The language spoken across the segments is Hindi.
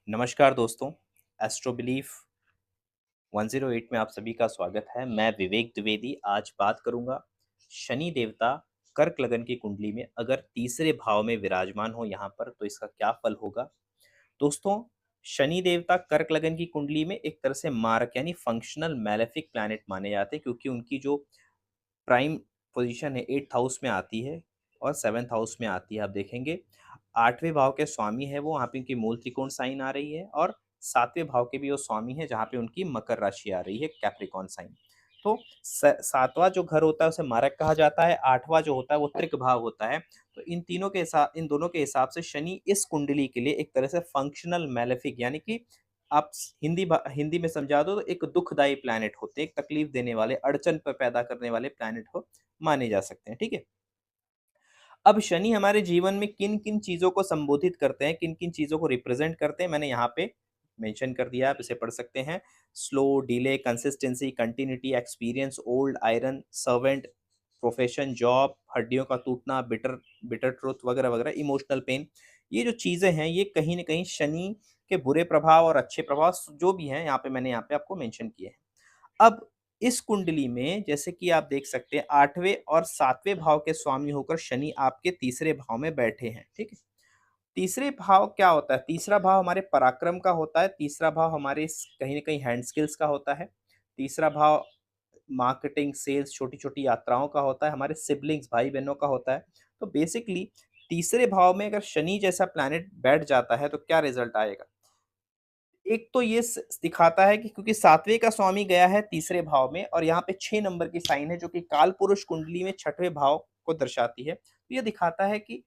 नमस्कार दोस्तों, एस्ट्रो बिलीफ 108 में आप सभी का स्वागत है। मैं विवेक द्विवेदी आज बात करूंगा शनि देवता कर्क लगन की कुंडली में अगर तीसरे भाव में विराजमान हो यहाँ पर तो इसका क्या फल होगा। दोस्तों, शनि देवता कर्क लगन की कुंडली में एक तरह से मारक यानी फंक्शनल मैलेफिक प्लैनेट माने जाते हैं क्योंकि उनकी जो प्राइम पोजीशन है 8th हाउस में आती है और 7th हाउस में आती है। आप देखेंगे 8वें भाव के स्वामी है वो, वहाँ पे उनकी मूल त्रिकोण साइन आ रही है और 7वें भाव के भी वो स्वामी है जहाँ पे उनकी मकर राशि आ रही है कैप्रिकॉन साइन। तो 7वां जो घर होता है उसे मारक कहा जाता है, 8वां जो होता है वो त्रिक भाव होता है। तो इन दोनों के हिसाब से शनि इस कुंडली के लिए एक तरह से फंक्शनल मैलेफिक यानी कि आप हिंदी में समझा दो तो एक दुखदाई प्लैनेट होते हैं, एक तकलीफ देने वाले, अड़चन पैदा करने वाले प्लैनेट हो माने जा सकते हैं। ठीक है। अब शनि हमारे जीवन में किन किन चीजों को संबोधित करते हैं, किन किन चीजों को रिप्रेजेंट करते हैं, मैंने यहाँ पे मेंशन कर दिया, आप इसे पढ़ सकते हैं। Slow, delay, consistency, continuity, experience, old iron, servant, profession, job, हड्डियों का टूटना, बिटर बिटर ट्रुथ वगैरह वगैरह, इमोशनल पेन। ये जो चीजें हैं ये कहीं ना कहीं शनि के बुरे प्रभाव और अच्छे प्रभाव जो भी हैं यहाँ पे मैंने यहाँ पे आपको मेंशन किए हैं। अब इस कुंडली में जैसे कि आप देख सकते हैं 8वें और 7वें भाव के स्वामी होकर शनि आपके तीसरे भाव में बैठे हैं। ठीक है। तीसरे भाव क्या होता है? तीसरा भाव हमारे पराक्रम का होता है, तीसरा भाव हमारे कहीं ना कहीं हैंड स्किल्स का होता है, तीसरा भाव मार्केटिंग, सेल्स, छोटी छोटी यात्राओं का होता है, हमारे सिबलिंग्स, भाई बहनों का होता है। तो बेसिकली तीसरे भाव में अगर शनि जैसा प्लैनेट बैठ जाता है तो क्या रिजल्ट आएगा? एक तो ये दिखाता है कि क्योंकि 7वें का स्वामी गया है तीसरे भाव में और यहाँ पे 6 नंबर की साइन है जो कि काल पुरुष कुंडली में 6वें भाव को दर्शाती है। तो ये दिखाता है कि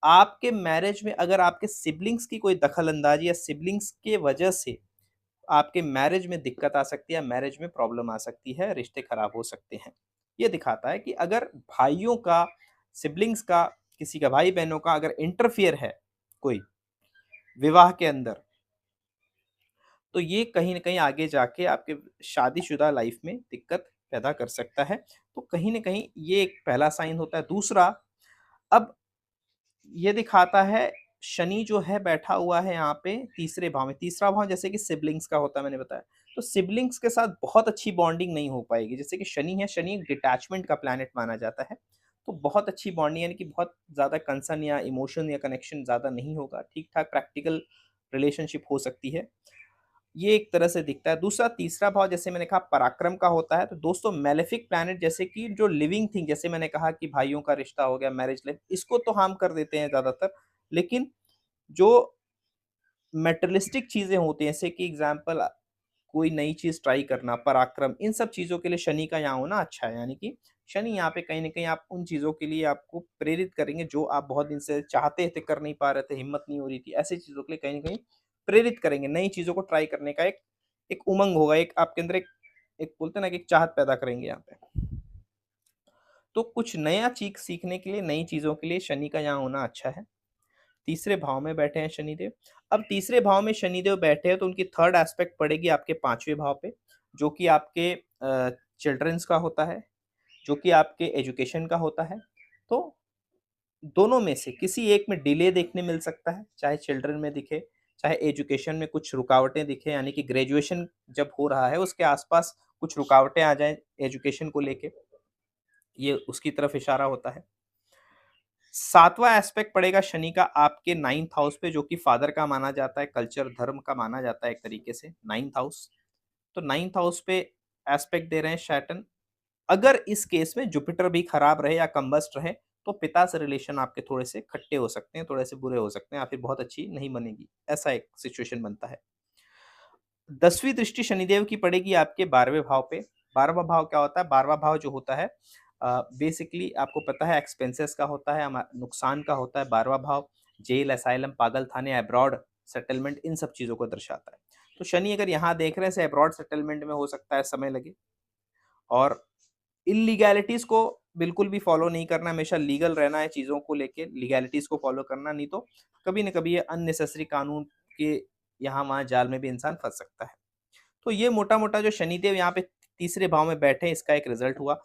आपके मैरिज में अगर आपके सिबलिंग्स की कोई दखल अंदाजी या सिबलिंग्स के वजह से आपके मैरिज में दिक्कत आ सकती है, मैरिज में प्रॉब्लम आ सकती है, रिश्ते खराब हो सकते हैं। ये दिखाता है कि अगर भाइयों का, सिबलिंग्स का, किसी का भाई बहनों का अगर इंटरफियर है कोई विवाह के अंदर, तो ये कहीं न कहीं आगे जाके आपके शादीशुदा लाइफ में दिक्कत पैदा कर सकता है। तो कहीं न कहीं ये एक पहला साइन होता है। दूसरा, अब ये दिखाता है शनि जो है बैठा हुआ है यहाँ पे तीसरे भाव में। तीसरा भाव जैसे कि सिबलिंग्स का होता है मैंने बताया। तो सिबलिंग्स के साथ बहुत अच्छी बॉन्डिंग नहीं हो पाएगी। जैसे कि शनि है, शनि एक डिटैचमेंट का प्लैनेट माना जाता है। तो बहुत अच्छी बॉन्डिंग यानी कि बहुत ज़्यादा कंसर्न या इमोशन या कनेक्शन ज़्यादा नहीं होगा। ठीक-ठाक प्रैक्टिकल रिलेशनशिप हो सकती है। ये एक तरह से दिखता है। दूसरा, तीसरा भाव जैसे मैंने कहा पराक्रम का होता है। तो दोस्तों मेलेफिक प्लैनेट जैसे कि जो लिविंग थिंग, जैसे मैंने कहा कि भाइयों का रिश्ता हो गया, मैरिज लाइफ, इसको तो हार्म कर देते हैं ज़्यादातर। लेकिन जो मैटेरियलिस्टिक चीज़ें होती हैं, जैसे कि एग्ज़ाम्पल कोई नई चीज़ ट्राई करना, पराक्रम, इन सब चीज़ों के लिए शनि का यहाँ होना अच्छा है। यानी कि शनि यहाँ पे कहीं न कहीं आप उन चीज़ों के लिए आपको प्रेरित करेंगे जो आप बहुत दिन से चाहते थे, कर नहीं पा रहे थे, हिम्मत नहीं हो रही थी। ऐसी चीज़ों के लिए कहीं न कहीं प्रेरित करेंगे। नई चीज़ों को ट्राई करने का एक एक उमंग होगा, एक आपके अंदर एक एक बोलते हैं ना कि एक चाहत पैदा करेंगे यहाँ पे। तो कुछ नया चीज़ सीखने के लिए, नई चीज़ों के लिए शनि का यहाँ होना अच्छा है। तीसरे भाव में बैठे हैं शनिदेव। अब तीसरे भाव में शनिदेव बैठे हैं तो उनकी थर्ड एस्पेक्ट पड़ेगी आपके 5वें भाव पे, जो कि आपके चिल्ड्रंस का होता है, जो कि आपके एजुकेशन का होता है। तो दोनों में से किसी एक में डिले देखने मिल सकता है, चाहे चिल्ड्रन में दिखे, चाहे एजुकेशन में कुछ रुकावटें दिखे, यानी कि ग्रेजुएशन जब हो रहा है उसके आस-पास कुछ रुकावटें आ जाएँ एजुकेशन को लेके, ये उसकी तरफ इशारा होता है। 7वां एस्पेक्ट पड़ेगा शनि का आपके 9th हाउस पे, जो कि फादर का माना जाता है, कल्चर, धर्म का माना जाता है एक तरीके से 9th हाउस। तो 9th हाउस पे एस्पेक्ट दे रहे हैं सैटर्न। अगर इस केस में जुपिटर भी खराब रहे या कम्बस्ट रहे, तो पिता से रिलेशन आपके थोड़े से खट्टे हो सकते हैं, थोड़े से बुरे हो सकते हैं या फिर बहुत अच्छी नहीं बनेगी, ऐसा एक सिचुएशन बनता है। 10वीं दृष्टि शनिदेव की पड़ेगी आपके 12वें भाव पे। 12वां भाव क्या होता है? 12वां भाव जो होता है बेसिकली आपको पता है एक्सपेंसेस का होता है, नुकसान का होता है। 12वां भाव जेल, असाइलम, पागल खाने, अब्रॉड सेटलमेंट, इन सब चीज़ों को दर्शाता है। तो शनि अगर यहाँ देख रहे हैं से अब्रॉड सेटलमेंट में हो सकता है समय लगे और इल्लीगैलिटीज़ को बिल्कुल भी फॉलो नहीं करना, हमेशा लीगल रहना है चीज़ों को लेके, लीगैलिटीज़ को फॉलो करना, नहीं तो कभी न कभी ये अननेसेसरी कानून के यहाँ-वहाँ जाल में भी इंसान फँस सकता है। तो ये मोटा-मोटा जो शनिदेव यहाँ पे तीसरे भाव में बैठे हैं, इसका एक रिज़ल्ट हुआ।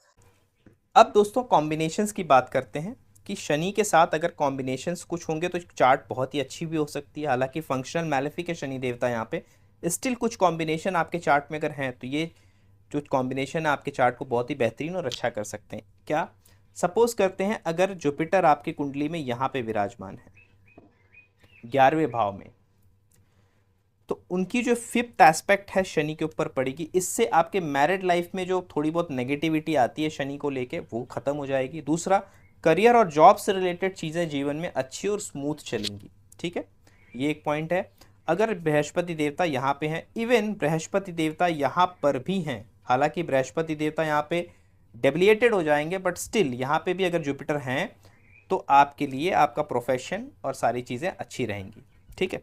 अब दोस्तों कॉम्बिनेशंस की बात करते हैं कि शनि के साथ अगर कॉम्बिनेशंस कुछ होंगे तो चार्ट बहुत ही अच्छी भी हो सकती है। हालांकि फंक्शनल मैलेफिक है शनि देवता यहाँ पे, स्टिल कुछ कॉम्बिनेशन आपके चार्ट में अगर हैं तो ये जो कॉम्बिनेशन है आपके चार्ट को बहुत ही बेहतरीन और अच्छा कर सकते हैं। क्या? सपोज करते हैं अगर जुपिटर आपकी कुंडली में यहाँ पे विराजमान है 11वें भाव में, तो उनकी जो फिफ्थ एस्पेक्ट है शनि के ऊपर पड़ेगी। इससे आपके मैरिड लाइफ में जो थोड़ी बहुत नेगेटिविटी आती है शनि को लेके वो खत्म हो जाएगी। दूसरा, करियर और जॉब से रिलेटेड चीज़ें जीवन में अच्छी और स्मूथ चलेंगी। ठीक है, ये एक पॉइंट है। अगर बृहस्पति देवता यहाँ पे हैं, इवन बृहस्पति देवता यहाँ पर भी हैं, हालांकि बृहस्पति देवता यहाँ पे डेबिलिएटेड हो जाएंगे, बट स्टिल यहाँ पे भी अगर जुपिटर हैं तो आपके लिए आपका प्रोफेशन और सारी चीज़ें अच्छी रहेंगी। ठीक है,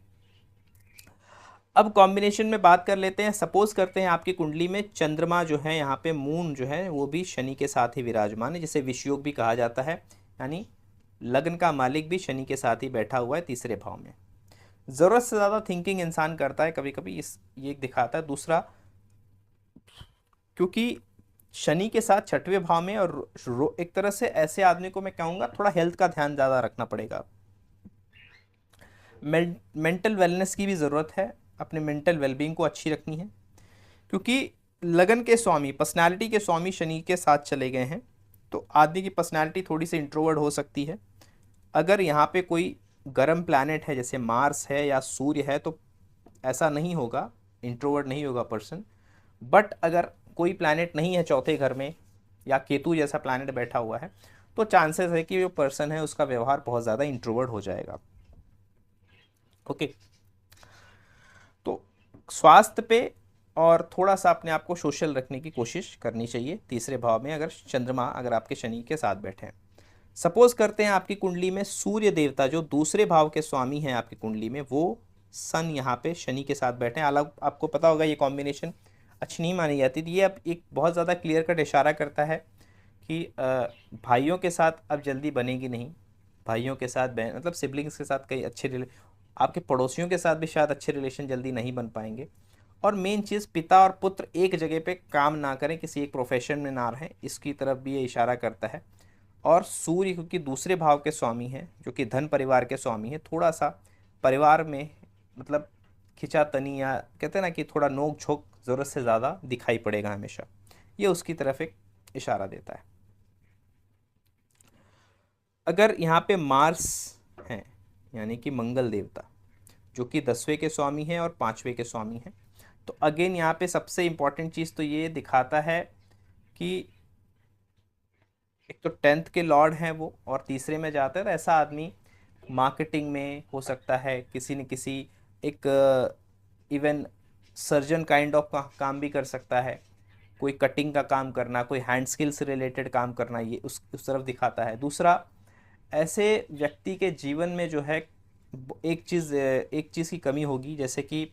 अब कॉम्बिनेशन में बात कर लेते हैं। सपोज करते हैं आपकी कुंडली में चंद्रमा जो है यहाँ पे, मून जो है वो भी शनि के साथ ही विराजमान है, जिसे विषयोग भी कहा जाता है, यानी लग्न का मालिक भी शनि के साथ ही बैठा हुआ है तीसरे भाव में। ज़रूरत से ज़्यादा थिंकिंग इंसान करता है कभी कभी, इस ये दिखाता है। दूसरा, क्योंकि शनि के साथ छठवें भाव में, और एक तरह से ऐसे आदमी को मैं कहूँगा थोड़ा हेल्थ का ध्यान ज़्यादा रखना पड़ेगा। मेंटल वेलनेस की भी ज़रूरत है, अपने मेंटल वेलबींग को अच्छी रखनी है, क्योंकि लगन के स्वामी, पर्सनालिटी के स्वामी शनि के साथ चले गए हैं, तो आदमी की पर्सनालिटी थोड़ी सी इंट्रोवर्ट हो सकती है। अगर यहाँ पे कोई गर्म प्लैनेट है जैसे मार्स है या सूर्य है तो ऐसा नहीं होगा, इंट्रोवर्ट नहीं होगा पर्सन। बट अगर कोई प्लैनेट नहीं है चौथे घर में, या केतु जैसा प्लैनेट बैठा हुआ है, तो चांसेस है कि जो पर्सन है उसका व्यवहार बहुत ज़्यादा इंट्रोवर्ट हो जाएगा। ओके, तो स्वास्थ्य पे और थोड़ा सा अपने आप को सोशल रखने की कोशिश करनी चाहिए तीसरे भाव में, अगर चंद्रमा अगर आपके शनि के साथ बैठे हैं। सपोज करते हैं आपकी कुंडली में सूर्य देवता जो दूसरे भाव के स्वामी हैं आपकी कुंडली में, वो सन यहाँ पे शनि के साथ बैठे हैं। अलग आपको पता होगा ये कॉम्बिनेशन अच्छी नहीं मानी जाती थी। ये अब एक बहुत ज़्यादा क्लियर कट इशारा करता है कि भाइयों के साथ अब जल्दी बनेगी नहीं, भाइयों के साथ मतलब सिबलिंग्स के साथ कई अच्छे आपके पड़ोसियों के साथ भी शायद अच्छे रिलेशन जल्दी नहीं बन पाएंगे। और मेन चीज़, पिता और पुत्र एक जगह पे काम ना करें, किसी एक प्रोफेशन में ना रहें, इसकी तरफ भी ये इशारा करता है। और सूर्य क्योंकि दूसरे भाव के स्वामी हैं, जो कि धन परिवार के स्वामी हैं, थोड़ा सा परिवार में मतलब खिंचातनी, या कहते हैं ना कि थोड़ा नोक झोंक ज़रूरत से ज़्यादा दिखाई पड़ेगा हमेशा, ये उसकी तरफ एक इशारा देता है। अगर यहाँ पे मार्स हैं, यानी कि मंगल देवता, जो कि 10वें के स्वामी हैं और 5वें के स्वामी हैं, तो अगेन यहाँ पे सबसे इम्पॉर्टेंट चीज़ तो ये दिखाता है कि एक तो 10th के लॉर्ड हैं वो, और तीसरे में जाता है, तो ऐसा आदमी मार्केटिंग में हो सकता है, किसी न किसी एक इवन सर्जन काइंड ऑफ काम भी कर सकता है, कोई कटिंग का काम करना, कोई हैंड स्किल से रिलेटेड काम करना, ये उस तरफ दिखाता है। दूसरा, ऐसे व्यक्ति के जीवन में जो है एक चीज़ की कमी होगी, जैसे कि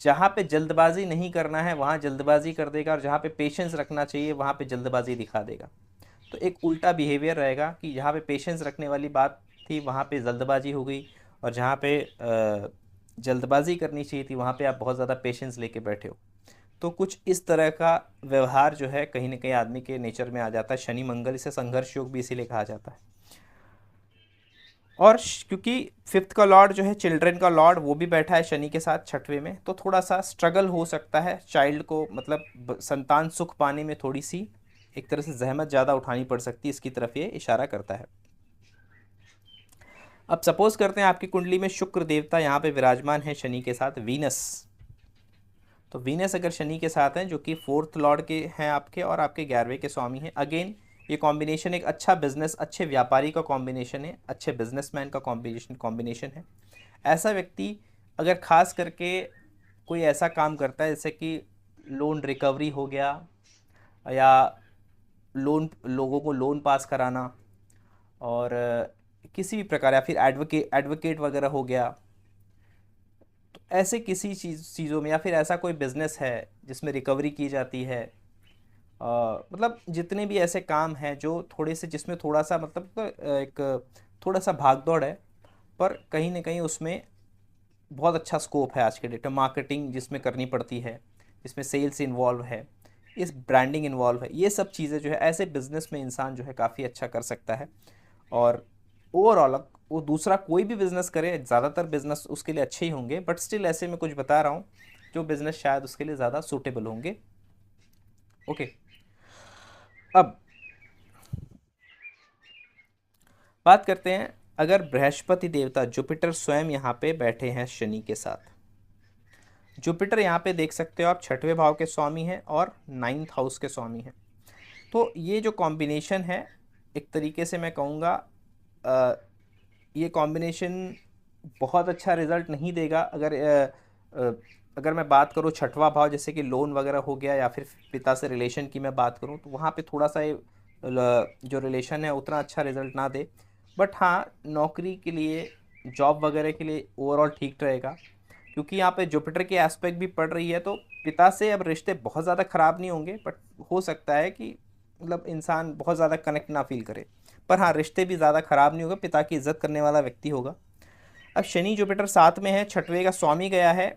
जहाँ पे जल्दबाजी नहीं करना है वहाँ जल्दबाजी कर देगा, और जहाँ पे पेशेंस रखना चाहिए वहाँ पे जल्दबाजी दिखा देगा। तो एक उल्टा बिहेवियर रहेगा कि जहाँ पे पेशेंस रखने वाली बात थी वहाँ पे जल्दबाजी हो गई, और जहाँ पे जल्दबाजी करनी चाहिए थी वहाँ पे आप बहुत ज़्यादा पेशेंस लेके बैठे हो। तो कुछ इस तरह का व्यवहार जो है कहीं ना कहीं आदमी के नेचर में आ जाता है। शनि मंगल, इसे संघर्ष योग भी इसीलिए कहा जाता है। और क्योंकि फिफ्थ का लॉर्ड जो है चिल्ड्रन का लॉर्ड, वो भी बैठा है शनि के साथ छठवें में, तो थोड़ा सा स्ट्रगल हो सकता है चाइल्ड को, मतलब संतान सुख पाने में थोड़ी सी एक तरह से जहमत ज़्यादा उठानी पड़ सकती है, इसकी तरफ ये इशारा करता है। अब सपोज करते हैं आपकी कुंडली में शुक्र देवता यहाँ पे विराजमान है शनि के साथ, वीनस। तो वीनस अगर शनि के साथ हैं, जो कि फोर्थ लॉर्ड के हैं आपके, और आपके 11वें के स्वामी हैं, अगेन ये कॉम्बिनेशन एक अच्छा बिजनेस, अच्छे व्यापारी का कॉम्बिनेशन है, अच्छे बिजनेसमैन का कॉम्बिनेशन है। ऐसा व्यक्ति अगर खास करके कोई ऐसा काम करता है जैसे कि लोन रिकवरी हो गया, या लोगों को लोन पास कराना, और किसी भी प्रकार, या फिर एडवोकेट वगैरह हो गया, तो ऐसे किसी चीज़ों में, या फिर ऐसा कोई बिजनेस है जिसमें रिकवरी की जाती है, मतलब जितने भी ऐसे काम हैं जो थोड़े से, जिसमें थोड़ा सा मतलब एक थोड़ा सा भाग दौड़ है, पर कहीं ना कहीं उसमें बहुत अच्छा स्कोप है आज के डेट में। मार्केटिंग जिसमें करनी पड़ती है, जिसमें सेल्स इन्वॉल्व है, इस ब्रांडिंग इन्वॉल्व है, ये सब चीज़ें जो है ऐसे बिजनेस में इंसान जो है काफ़ी अच्छा कर सकता है। और ओवरऑल वो दूसरा कोई भी बिजनेस करे, ज़्यादातर बिजनेस उसके लिए अच्छे ही होंगे, बट स्टिल ऐसे में कुछ बता रहा हूँ जो बिजनेस शायद उसके लिए ज़्यादा सूटेबल होंगे। ओके, अब बात करते हैं, अगर बृहस्पति देवता जुपिटर स्वयं यहाँ पे बैठे हैं शनि के साथ। जुपिटर यहाँ पे देख सकते हो आप 6वें भाव के स्वामी हैं और 9th हाउस के स्वामी हैं। तो ये जो कॉम्बिनेशन है, एक तरीके से मैं कहूँगा ये कॉम्बिनेशन बहुत अच्छा रिजल्ट नहीं देगा। अगर मैं बात करूँ 6वां भाव, जैसे कि लोन वगैरह हो गया या फिर पिता से रिलेशन की मैं बात करूँ, तो वहाँ पे थोड़ा सा ये जो रिलेशन है उतना अच्छा रिजल्ट ना दे। बट हाँ, नौकरी के लिए, जॉब वगैरह के लिए ओवरऑल ठीक रहेगा, क्योंकि यहाँ पे जुपिटर की एस्पेक्ट भी पड़ रही है। तो पिता से अब रिश्ते बहुत ज़्यादा ख़राब नहीं होंगे, बट हो सकता है कि मतलब इंसान बहुत ज़्यादा कनेक्ट ना फील करे। पर हाँ, रिश्ते भी ज़्यादा ख़राब नहीं होगा, पिता की इज्जत करने वाला व्यक्ति होगा। अब शनि जुपिटर साथ में है, 6वें का स्वामी गया है,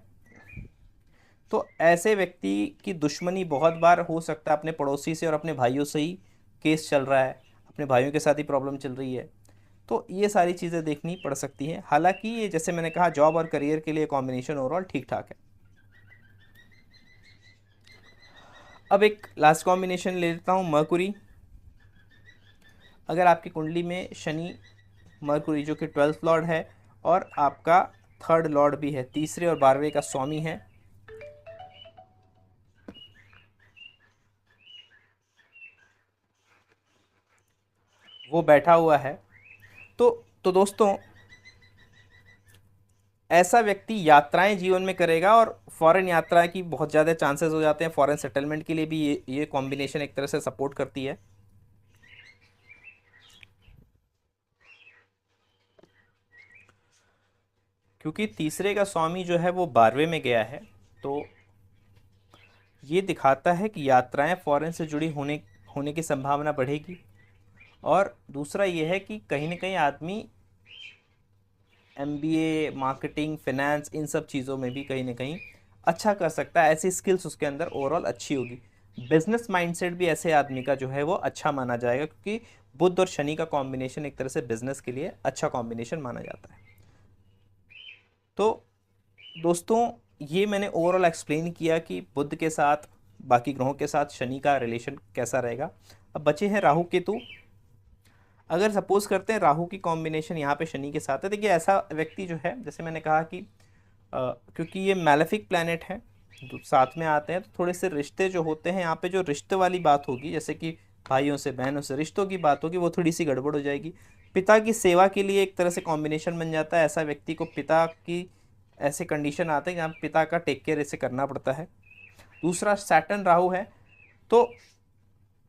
तो ऐसे व्यक्ति की दुश्मनी बहुत बार हो सकता है अपने पड़ोसी से और अपने भाइयों से ही केस चल रहा है, अपने भाइयों के साथ ही प्रॉब्लम चल रही है। तो ये सारी चीज़ें देखनी पड़ सकती हैं। हालांकि ये, जैसे मैंने कहा, जॉब और करियर के लिए कॉम्बिनेशन ओवरऑल ठीक ठाक है। अब एक लास्ट कॉम्बिनेशन ले लेता हूँ, मरकुरी। अगर आपकी कुंडली में शनि, मरकुरी जो कि 12th लॉर्ड है और आपका 3rd लॉर्ड भी है, तीसरे और 12वें का स्वामी है, वो बैठा हुआ है, तो दोस्तों ऐसा व्यक्ति यात्राएं जीवन में करेगा, और फॉरेन यात्रा की बहुत ज़्यादा चांसेस हो जाते हैं। फॉरेन सेटलमेंट के लिए भी ये कॉम्बिनेशन एक तरह से सपोर्ट करती है। क्योंकि तीसरे का स्वामी जो है वो 12वें में गया है, तो ये दिखाता है कि यात्राएं फॉरेन से जुड़ी होने होने की संभावना बढ़ेगी। और दूसरा ये है कि कहीं ना कहीं आदमी एमबीए, मार्केटिंग, फाइनेंस, इन सब चीज़ों में भी कहीं ना कहीं अच्छा कर सकता है। ऐसी स्किल्स उसके अंदर ओवरऑल अच्छी होगी। बिजनेस माइंडसेट भी ऐसे आदमी का जो है वो अच्छा माना जाएगा, क्योंकि बुध और शनि का कॉम्बिनेशन एक तरह से बिजनेस के लिए अच्छा कॉम्बिनेशन माना जाता है। तो दोस्तों, ये मैंने ओवरऑल एक्सप्लेन किया कि बुध के साथ, बाकी ग्रहों के साथ शनि का रिलेशन कैसा रहेगा। अब बचे हैं राहु केतु। अगर सपोज करते हैं राहु की कॉम्बिनेशन यहाँ पे शनि के साथ है, देखिए ऐसा व्यक्ति जो है, जैसे मैंने कहा कि क्योंकि ये मैलेफिक प्लैनेट है, तो साथ में आते हैं, तो थोड़े से रिश्ते जो होते हैं यहाँ पे, जो रिश्ते वाली बात होगी, जैसे कि भाइयों से, बहनों से रिश्तों की बात होगी, वो थोड़ी सी गड़बड़ हो जाएगी। पिता की सेवा के लिए एक तरह से कॉम्बिनेशन बन जाता है। ऐसा व्यक्ति को पिता की ऐसे कंडीशन आते हैं जहाँ पिता का टेक केयर इसे करना पड़ता है। दूसरा सैटर्न राहु है, तो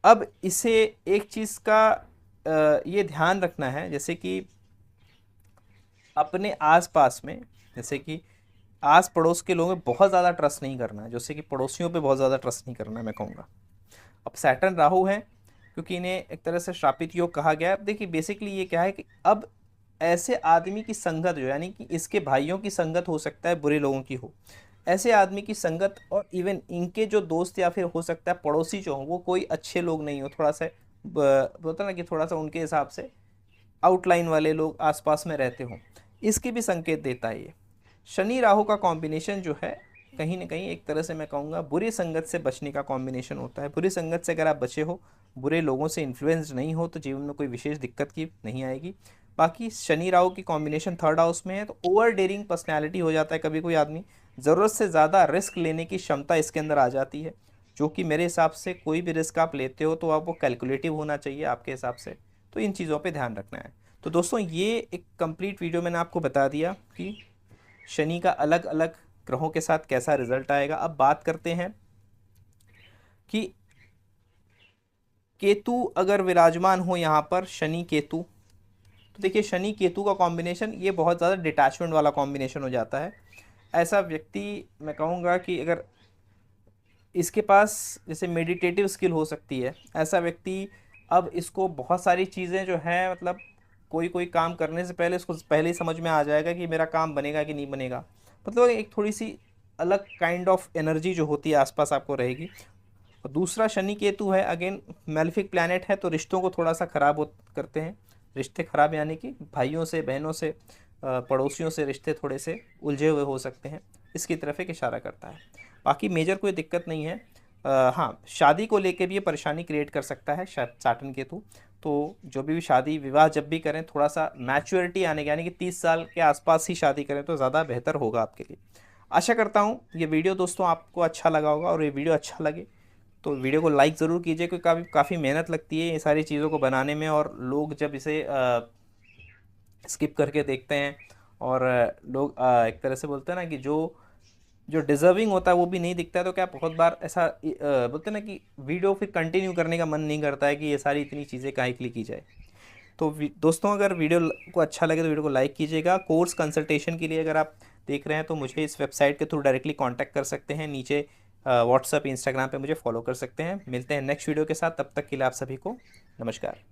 अब इसे एक चीज़ का ये ध्यान रखना है, जैसे कि अपने आसपास में, जैसे कि आस पड़ोस के लोगों में बहुत ज़्यादा ट्रस्ट नहीं करना है, जैसे कि पड़ोसियों पे बहुत ज़्यादा ट्रस्ट नहीं करना है, मैं कहूँगा। अब सैटर्न राहु है, क्योंकि इन्हें एक तरह से श्रापित योग कहा गया है। देखिए बेसिकली ये क्या है कि अब ऐसे आदमी की संगत जो, यानी कि इसके भाइयों की संगत हो सकता है बुरे लोगों की हो, ऐसे आदमी की संगत, और इवन इनके जो दोस्त या फिर हो सकता है पड़ोसी जो हो, वो कोई अच्छे लोग नहीं हो, थोड़ा सा बोलता ना कि थोड़ा सा उनके हिसाब से आउटलाइन वाले लोग आसपास में रहते हों, इसके भी संकेत देता है ये। शनि राहु का कॉम्बिनेशन जो है, कहीं ना कहीं एक तरह से मैं कहूँगा बुरी संगत से बचने का कॉम्बिनेशन होता है। बुरी संगत से अगर आप बचे हो, बुरे लोगों से इन्फ्लुएंस नहीं हो, तो जीवन में कोई विशेष दिक्कत की नहीं आएगी। बाकी शनि राहु की कॉम्बिनेशन 3rd हाउस में है, तो ओवर डेयरिंग पर्सनैलिटी हो जाता है कभी कोई आदमी, ज़रूरत से ज़्यादा रिस्क लेने की क्षमता इसके अंदर आ जाती है, जो कि मेरे हिसाब से कोई भी रिस्क आप लेते हो तो आप वो कैलकुलेटिव होना चाहिए आपके हिसाब से। तो इन चीज़ों पे ध्यान रखना है। तो दोस्तों, ये एक कंप्लीट वीडियो मैंने आपको बता दिया कि शनि का अलग अलग ग्रहों के साथ कैसा रिजल्ट आएगा। अब बात करते हैं कि केतु अगर विराजमान हो यहाँ पर, शनि केतु, तो देखिए शनि केतु का कॉम्बिनेशन ये बहुत ज़्यादा डिटैचमेंट वाला कॉम्बिनेशन हो जाता है। ऐसा व्यक्ति, मैं कहूँगा कि अगर इसके पास जैसे मेडिटेटिव स्किल हो सकती है, ऐसा व्यक्ति अब इसको बहुत सारी चीज़ें जो है, मतलब कोई कोई काम करने से पहले इसको पहले ही समझ में आ जाएगा कि मेरा काम बनेगा कि नहीं बनेगा। मतलब एक थोड़ी सी अलग काइंड ऑफ एनर्जी जो होती है आसपास आपको रहेगी। और दूसरा शनि केतु है, अगेन मेलेफिक प्लैनेट है, तो रिश्तों को थोड़ा सा ख़राब करते हैं। रिश्ते खराब यानी कि भाइयों से, बहनों से, पड़ोसियों से रिश्ते थोड़े से उलझे हुए हो सकते हैं, इसकी तरफ एक इशारा करता है। बाकी मेजर कोई दिक्कत नहीं है। हाँ, शादी को लेके भी ये परेशानी क्रिएट कर सकता है सैटर्न केतु। तो जो भी शादी विवाह जब भी करें, थोड़ा सा मैच्योरिटी आने के, यानी कि 30 साल के आसपास ही शादी करें तो ज़्यादा बेहतर होगा आपके लिए। आशा करता हूँ ये वीडियो दोस्तों आपको अच्छा लगा होगा, और ये वीडियो अच्छा लगे तो वीडियो को लाइक ज़रूर कीजिए, क्योंकि काफ़ी काफ़ी मेहनत लगती है ये सारी चीज़ों को बनाने में, और लोग जब इसे स्किप करके देखते हैं, और लोग एक तरह से बोलते हैं ना कि जो जो डिजर्विंग होता है वो भी नहीं दिखता है, तो क्या बहुत बार ऐसा बोलते हैं ना कि वीडियो फिर कंटिन्यू करने का मन नहीं करता है कि ये सारी इतनी चीज़ें काहे के लिए की जाए। तो दोस्तों, अगर वीडियो को अच्छा लगे तो वीडियो को लाइक कीजिएगा। कोर्स कंसल्टेशन के लिए अगर आप देख रहे हैं तो मुझे इस वेबसाइट के थ्रू डायरेक्टली कांटेक्ट कर सकते हैं। नीचे व्हाट्सअप, इंस्टाग्राम पे मुझे फॉलो कर सकते हैं। मिलते हैं नेक्स्ट वीडियो के साथ, तब तक के लिए आप सभी को नमस्कार।